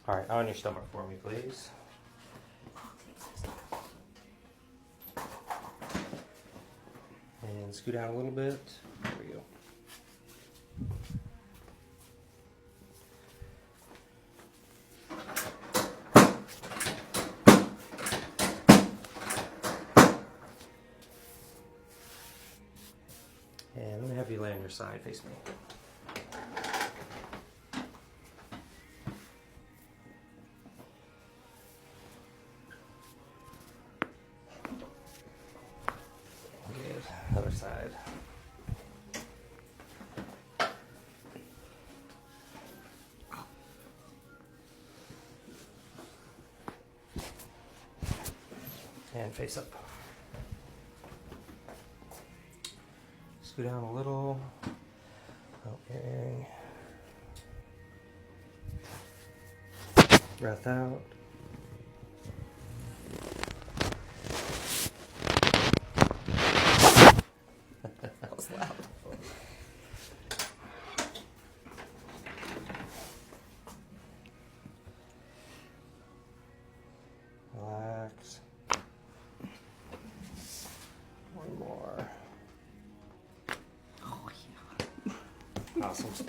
All right, on your stomach for me, please. And scoot down a little bit. There we go. And I'm going to have you lay on your side, face me. Good. Other side. And face up. Scoot down a little. Okay. Breath out. That was loud. Relax. One more. Oh, yeah. Awesome.